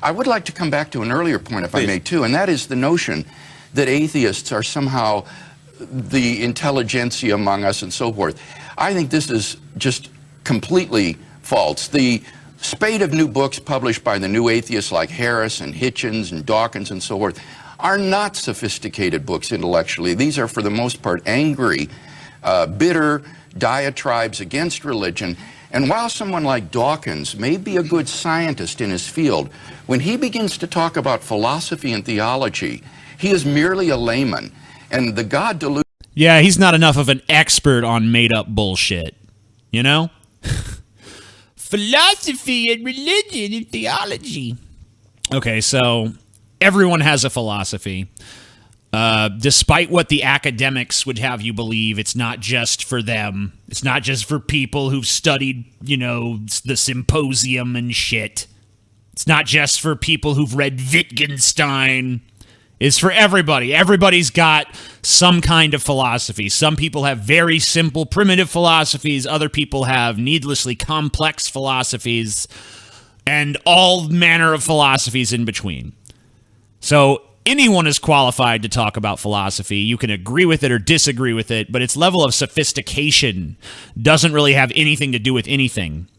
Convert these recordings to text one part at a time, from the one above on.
I would like to come back to an earlier point, if I may, too, and that is the notion that atheists are somehow the intelligentsia among us and so forth. I think this is just completely false. The spate of new books published by the new atheists like Harris and Hitchens and Dawkins and so forth are not sophisticated books intellectually. These are, for the most part, angry, bitter diatribes against religion. And while someone like Dawkins may be a good scientist in his field, when he begins to talk about philosophy and theology, he is merely a layman. And the God delusion... Yeah, he's not enough of an expert on made-up bullshit, you know? Philosophy and religion and theology. Okay, so everyone has a philosophy. Despite what the academics would have you believe, it's not just for them. It's not just for people who've studied, you know, the symposium and shit. It's not just for people who've read Wittgenstein. It's for everybody. Everybody's got some kind of philosophy. Some people have very simple, primitive philosophies. Other people have needlessly complex philosophies. And all manner of philosophies in between. So anyone is qualified to talk about philosophy. You can agree with it or disagree with it, but its level of sophistication doesn't really have anything to do with anything.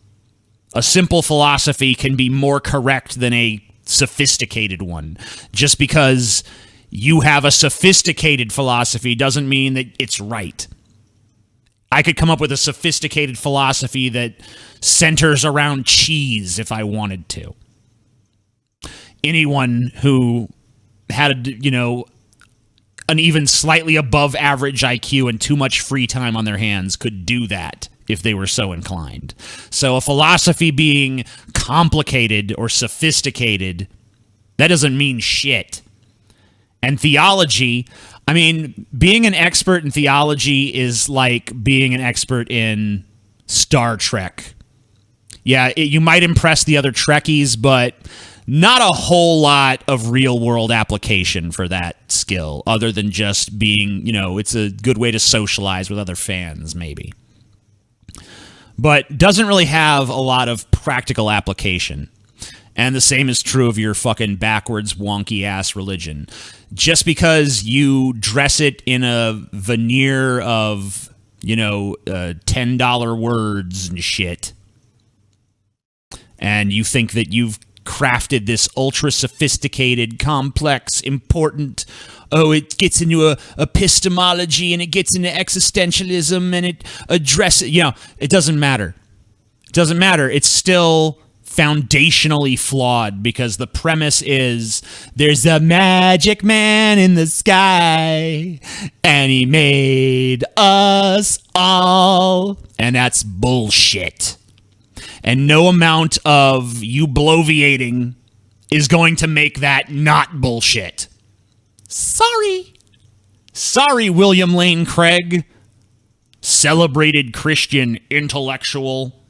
A simple philosophy can be more correct than a sophisticated one. Just because you have a sophisticated philosophy doesn't mean that it's right. I could come up with a sophisticated philosophy that centers around cheese if I wanted to. Anyone who had, you know, an even slightly above average IQ and too much free time on their hands could do that if they were so inclined. So a philosophy being complicated or sophisticated, that doesn't mean shit. And theology, I mean, being an expert in theology is like being an expert in Star Trek. Yeah, you might impress the other Trekkies, but not a whole lot of real-world application for that skill, other than just being, you know, it's a good way to socialize with other fans, maybe. But doesn't really have a lot of practical application. And the same is true of your fucking backwards, wonky-ass religion. Just because you dress it in a veneer of, you know, $10 words and shit, and you think that you've crafted this ultra-sophisticated, complex, important... Oh, it gets into epistemology, and it gets into existentialism, and it addresses... You know, it doesn't matter. It doesn't matter. It's still foundationally flawed, because the premise is there's a magic man in the sky, and he made us all. And that's bullshit. And no amount of you bloviating is going to make that not bullshit. Sorry. Sorry, William Lane Craig, celebrated Christian intellectual.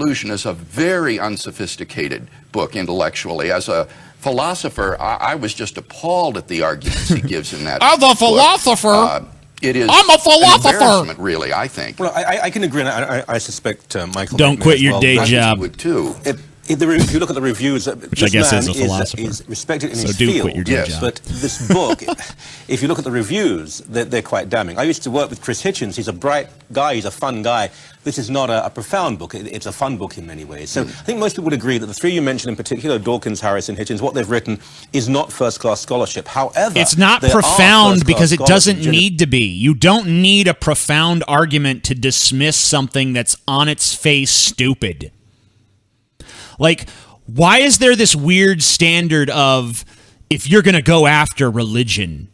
Illusion is a very unsophisticated book intellectually. As a philosopher, I was just appalled at the arguments he gives in that As a philosopher, it is I'm a philosopher. An embarrassment, really, I think. Well, I can agree, and I suspect Michael... Don't quit your day job. Would too. If you look at the reviews, which I guess is a philosopher, is respected in so his do field. quit your day job. But this book, if you look at the reviews, they're quite damning. I used to work with Chris Hitchens. He's a bright guy. He's a fun guy. This is not a profound book. It's a fun book in many ways. So I think most people would agree that the three you mentioned in particular, Dawkins, Harris, and Hitchens, what they've written is not first-class scholarship. However, it's not profound because it doesn't need to be. You don't need a profound argument to dismiss something that's on its face stupid. Like, why is there this weird standard of, if you're going to go after religion,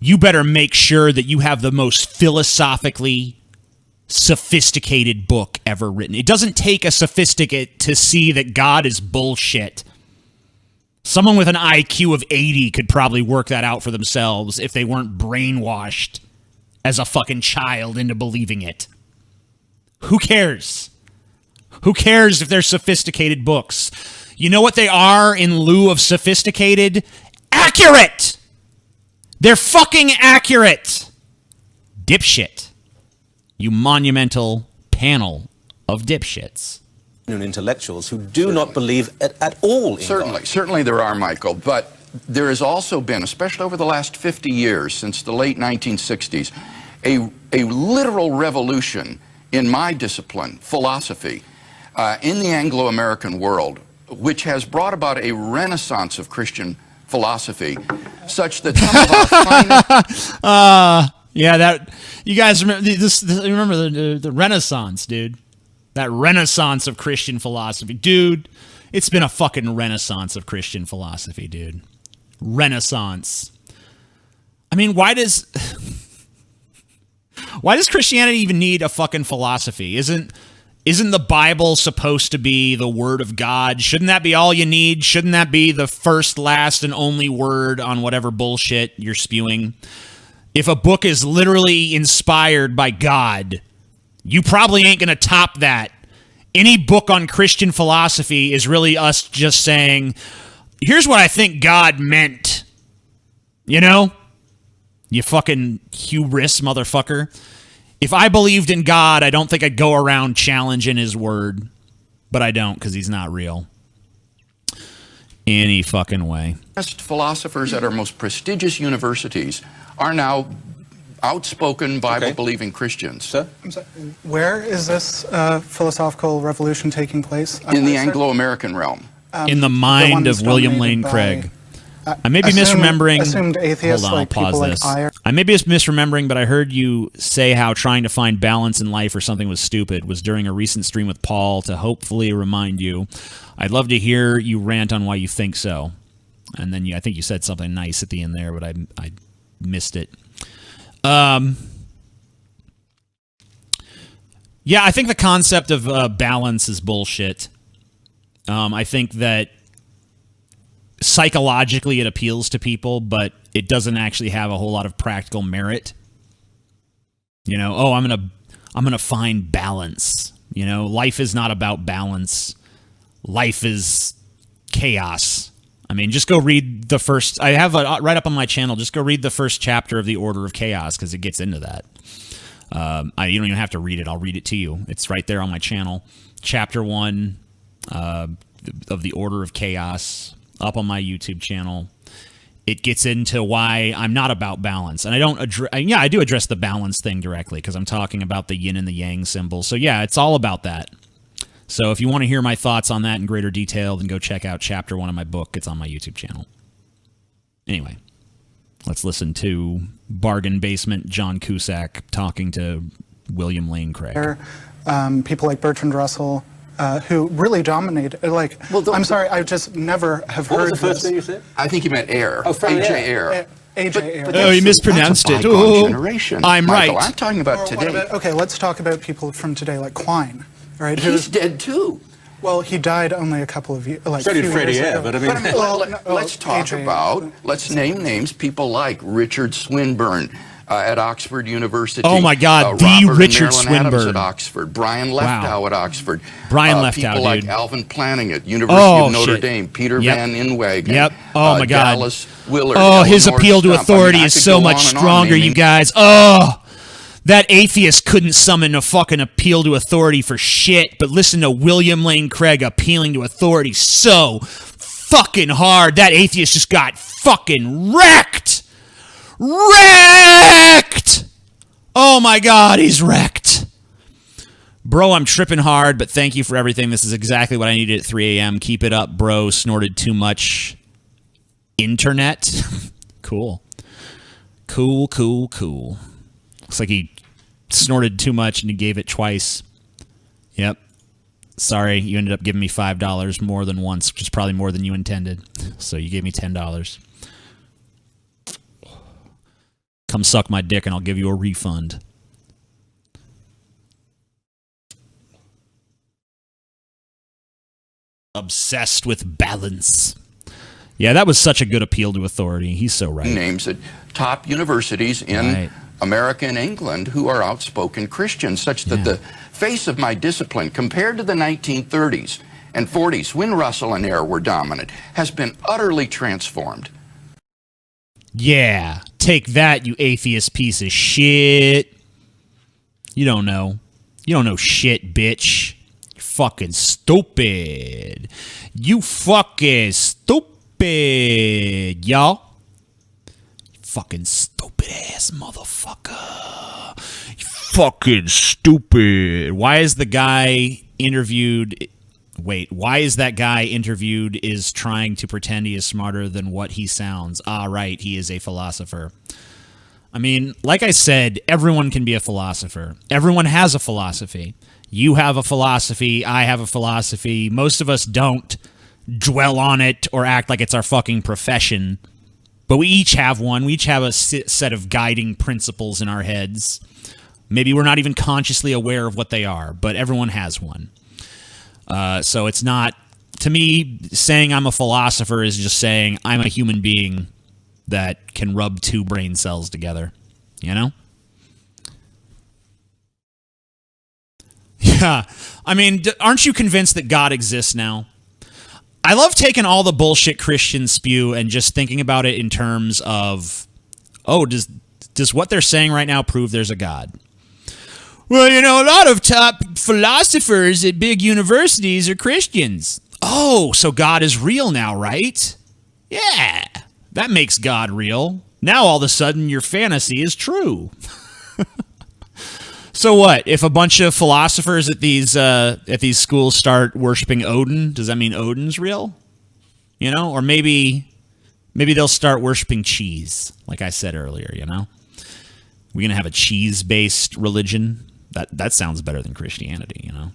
you better make sure that you have the most philosophically sophisticated book ever written? It doesn't take a sophisticate to see that God is bullshit. Someone with an IQ of 80 could probably work that out for themselves if they weren't brainwashed as a fucking child into believing it. Who cares? Who cares if they're sophisticated books? You know what they are in lieu of sophisticated? Accurate! They're fucking accurate! Dipshit. You monumental panel of dipshits. intellectuals who do not believe at all in God. Certainly there are, Michael, but there has also been, especially over the last 50 years, since the late 1960s, a literal revolution in my discipline, philosophy, in the Anglo-American world, which has brought about a renaissance of Christian philosophy, such that some of our finest... Yeah, that you guys remember this? Remember the Renaissance, dude? That Renaissance of Christian philosophy, dude. It's been a fucking renaissance of Christian philosophy, dude. Renaissance. I mean, why does Christianity even need a fucking philosophy? Isn't the Bible supposed to be the word of God? Shouldn't that be all you need? Shouldn't that be the first, last, and only word on whatever bullshit you're spewing? If a book is literally inspired by God, you probably ain't going to top that. Any book on Christian philosophy is really us just saying, here's what I think God meant. You know? You fucking hubris motherfucker. If I believed in God, I don't think I'd go around challenging his word. But I don't, because he's not real. Any fucking way. Best philosophers at our most prestigious universities are now outspoken Bible-believing Christians. Sir? I'm sorry, where is this philosophical revolution taking place? In the Anglo-American realm. In the mind of William Lane Craig. I may be misremembering. Assumed atheists, hold on, like I'll pause people this. like I may be misremembering, but I heard you say how trying to find balance in life or something was stupid was during a recent stream with Paul to hopefully remind you. I'd love to hear you rant on why you think so. And then I think you said something nice at the end there, but I missed it. Yeah, I think the concept of balance is bullshit. I think that psychologically it appeals to people, but it doesn't actually have a whole lot of practical merit. You know, oh, I'm gonna find balance. You know, life is not about balance. Life is chaos. I mean, just go read the first... I have right up on my channel, just go read the first chapter of The Order of Chaos, because it gets into that. You don't even have to read it. I'll read it to you. It's right there on my channel. Chapter 1 of The Order of Chaos, up on my YouTube channel. It gets into why I'm not about balance. And I don't address... Yeah, I do address the balance thing directly, because I'm talking about the yin and the yang symbol. So yeah, it's all about that. So if you want to hear my thoughts on that in greater detail, then go check out Chapter 1 of my book. It's on my YouTube channel. Anyway, let's listen to Bargain Basement John Cusack talking to William Lane Craig. people like Bertrand Russell, who really dominated. Like, well, I'm sorry, I just never have heard. What was the first this. thing you said? I think you meant Air. Oh, A.J. Air. A.J. Air. Oh, you mispronounced it. Generation, I'm Michael. right. I'm talking about Or today. okay, let's talk about people from today, like Quine, right? He's dead too. Well, he died only a couple of years. Like, So did few Freddie years Air, ago. but I mean... Let's talk about, let's name names, people like Richard Swinburne at Oxford University. Oh my God, the Robert and Richard Marilyn Adams Swinburne. at Oxford. Brian Leftow at Oxford. Brian Leftow, people like dude. Alvin Planning at University of Notre shit. Dame. Peter Yep. Van Inwagen. Yep. Oh my God. Dallas Willard. Oh, his Eleanor appeal to Stump. authority I is could so go much on and on stronger, you naming- guys. Oh, that atheist couldn't summon a fucking appeal to authority for shit, but listen to William Lane Craig appealing to authority so fucking hard. That atheist just got fucking wrecked. Wrecked! Oh my God, he's wrecked. Bro, I'm tripping hard, but thank you for everything. This is exactly what I needed at 3 a.m. Keep it up, bro. Snorted too much internet. Cool. Cool. Looks like he snorted too much and he gave it twice. Yep. Sorry, you ended up giving me $5 more than once, which is probably more than you intended. So you gave me $10. Come suck my dick and I'll give you a refund. Obsessed with balance. Yeah, that was such a good appeal to authority. He's so right. Names at top universities in Right. America and England who are outspoken Christians, such that the face of my discipline, compared to the 1930s and 40s, when Russell and Ayer were dominant, has been utterly transformed. Yeah, take that, you atheist piece of shit. You don't know. You don't know shit, bitch. You're fucking stupid. You fucking stupid, y'all. Fucking stupid ass motherfucker. You fucking stupid. Why is the guy interviewed... Wait, why is that guy interviewed is trying to pretend he is smarter than what he sounds? Ah, right, he is a philosopher. I mean, like I said, everyone can be a philosopher. Everyone has a philosophy. You have a philosophy, I have a philosophy. Most of us don't dwell on it or act like it's our fucking profession. But we each have one. We each have a set of guiding principles in our heads. Maybe we're not even consciously aware of what they are, but everyone has one. So it's not, to me, saying I'm a philosopher is just saying I'm a human being that can rub two brain cells together, you know? Yeah, I mean, aren't you convinced that God exists now? I love taking all the bullshit Christians spew and just thinking about it in terms of, oh, does what they're saying right now prove there's a God? Well, you know, a lot of top philosophers at big universities are Christians. Oh, so God is real now, right? Yeah, that makes God real. Now all of a sudden your fantasy is true. So what? If a bunch of philosophers at these schools start worshiping Odin, does that mean Odin's real? You know, or maybe they'll start worshiping cheese, like I said earlier. You know, we're gonna have a cheese-based religion. That sounds better than Christianity. You know.